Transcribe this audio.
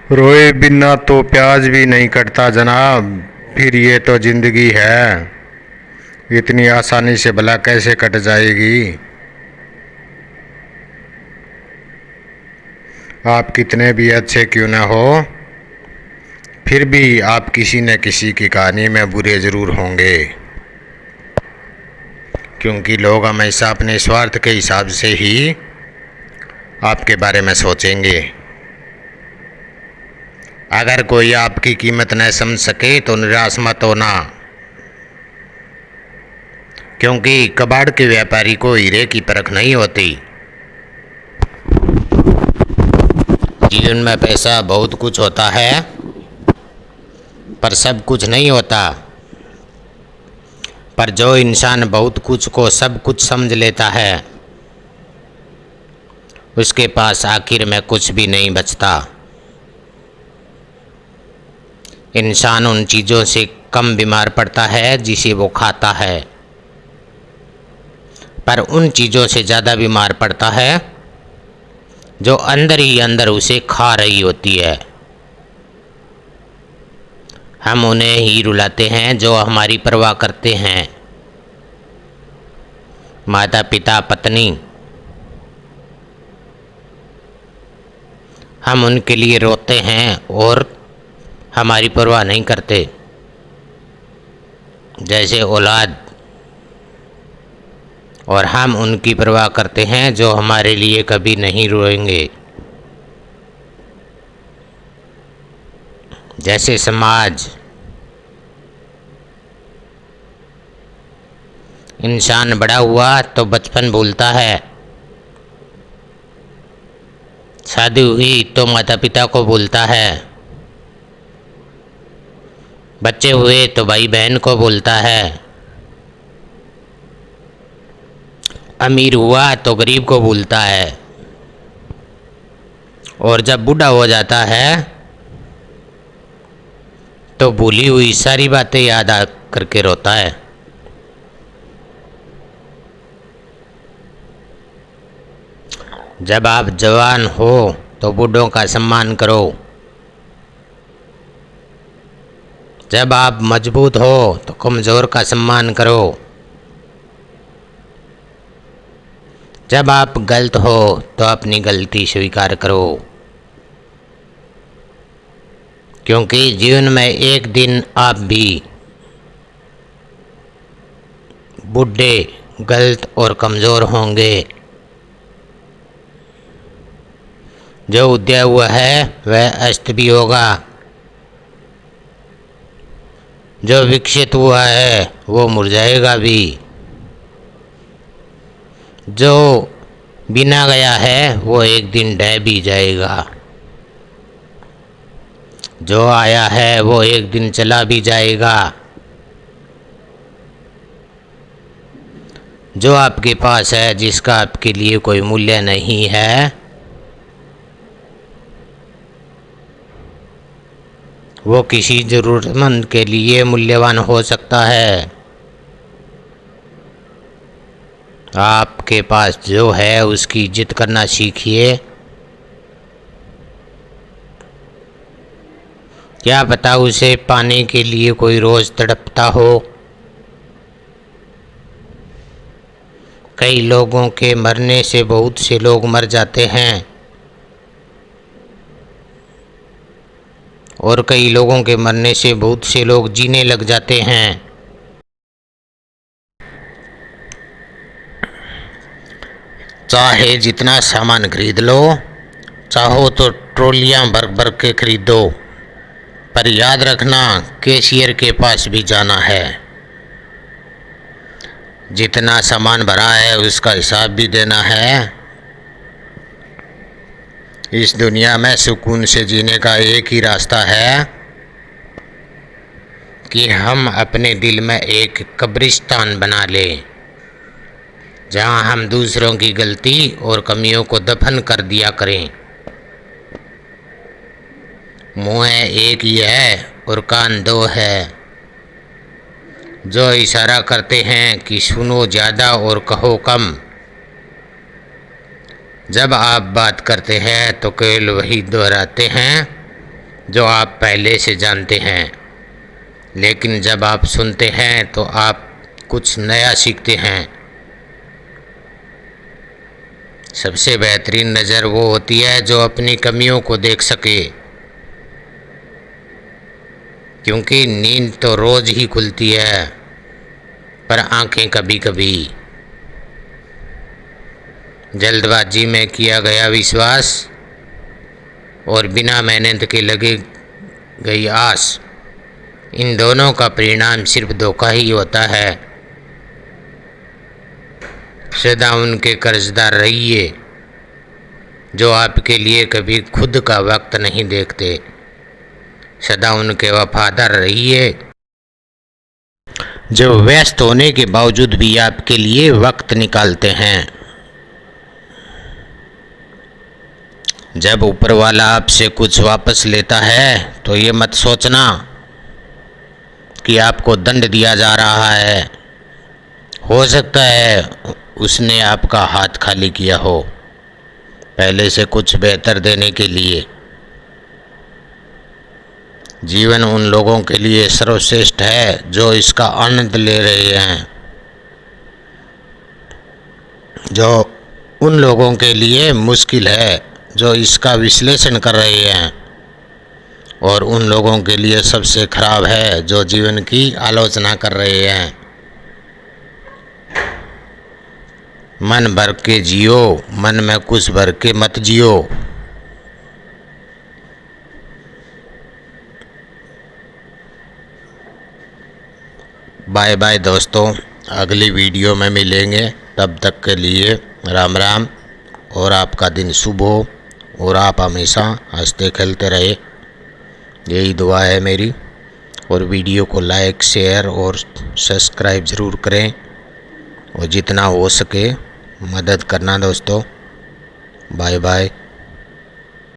रोए बिना तो प्याज भी नहीं कटता जनाब। फिर ये तो जिंदगी है, इतनी आसानी से भला कैसे कट जाएगी। आप कितने भी अच्छे क्यों न हो, फिर भी आप किसी न किसी की कहानी में बुरे ज़रूर होंगे, क्योंकि लोग हमेशा अपने स्वार्थ के हिसाब से ही आपके बारे में सोचेंगे। अगर कोई आपकी कीमत न समझ सके तो निराश मत होना, क्योंकि कबाड़ के व्यापारी को हीरे की परख नहीं होती। जीवन में पैसा बहुत कुछ होता है, पर सब कुछ नहीं होता। पर जो इंसान बहुत कुछ को सब कुछ समझ लेता है, उसके पास आखिर में कुछ भी नहीं बचता। इंसान उन चीज़ों से कम बीमार पड़ता है जिसे वो खाता है, पर उन चीज़ों से ज़्यादा बीमार पड़ता है जो अंदर ही अंदर उसे खा रही होती है। हम उन्हें ही रुलाते हैं जो हमारी परवाह करते हैं, माता पिता पत्नी। हम उनके लिए रोते हैं और हमारी परवाह नहीं करते, जैसे औलाद। और हम उनकी परवाह करते हैं जो हमारे लिए कभी नहीं रोएंगे, जैसे समाज। इंसान बड़ा हुआ तो बचपन भूलता है, शादी हुई तो माता पिता को भूलता है, बच्चे हुए तो भाई बहन को भूलता है, अमीर हुआ तो गरीब को भूलता है, और जब बूढ़ा हो जाता है तो भूली हुई सारी बातें याद आ करके रोता है। जब आप जवान हो तो बूढ़ों का सम्मान करो, जब आप मजबूत हो तो कमज़ोर का सम्मान करो, जब आप गलत हो तो अपनी गलती स्वीकार करो, क्योंकि जीवन में एक दिन आप भी बूढ़े, गलत और कमज़ोर होंगे। जो उदय हुआ है वह अस्त भी होगा, जो विकसित हुआ है वो मुरझाएगा भी, जो बिना गया है वो एक दिन ढह भी जाएगा, जो आया है वो एक दिन चला भी जाएगा। जो आपके पास है, जिसका आपके लिए कोई मूल्य नहीं है, वो किसी ज़रूरतमंद के लिए मूल्यवान हो सकता है। आपके पास जो है उसकी इज्जत करना सीखिए। क्या पता उसे पाने के लिए कोई रोज़ तड़पता हो। कई लोगों के मरने से बहुत से लोग मर जाते हैं, और कई लोगों के मरने से बहुत से लोग जीने लग जाते हैं। चाहे जितना सामान खरीद लो, चाहो तो ट्रॉलियां भर भर के खरीदो, पर याद रखना कैशियर के पास भी जाना है। जितना सामान भरा है उसका हिसाब भी देना है। इस दुनिया में सुकून से जीने का एक ही रास्ता है कि हम अपने दिल में एक कब्रिस्तान बना लें, जहां हम दूसरों की गलती और कमियों को दफन कर दिया करें। मुँह एक ही है और कान दो है, जो इशारा करते हैं कि सुनो ज़्यादा और कहो कम। जब आप बात करते हैं तो केवल वही दोहराते हैं जो आप पहले से जानते हैं, लेकिन जब आप सुनते हैं तो आप कुछ नया सीखते हैं। सबसे बेहतरीन नज़र वो होती है जो अपनी कमियों को देख सके, क्योंकि नींद तो रोज़ ही खुलती है, पर आंखें कभी कभी। जल्दबाजी में किया गया विश्वास और बिना मेहनत के लगे गई आस, इन दोनों का परिणाम सिर्फ धोखा ही होता है। सदा उनके कर्जदार रहिए जो आपके लिए कभी खुद का वक्त नहीं देखते। सदा उनके वफादार रहिए जो व्यस्त होने के बावजूद भी आपके लिए वक्त निकालते हैं। जब ऊपर वाला आपसे कुछ वापस लेता है तो ये मत सोचना कि आपको दंड दिया जा रहा है। हो सकता है उसने आपका हाथ खाली किया हो, पहले से कुछ बेहतर देने के लिए। जीवन उन लोगों के लिए सर्वश्रेष्ठ है जो इसका आनंद ले रहे हैं, जो उन लोगों के लिए मुश्किल है जो इसका विश्लेषण कर रहे हैं, और उन लोगों के लिए सबसे खराब है जो जीवन की आलोचना कर रहे हैं। मन भर के जियो, मन में कुछ भर के मत जियो। बाय बाय दोस्तों, अगली वीडियो में मिलेंगे। तब तक के लिए राम राम, और आपका दिन शुभ हो और आप हमेशा हंसते खेलते रहे, यही दुआ है मेरी। और वीडियो को लाइक, शेयर और सब्सक्राइब ज़रूर करें, और जितना हो सके मदद करना दोस्तों। Bye bye.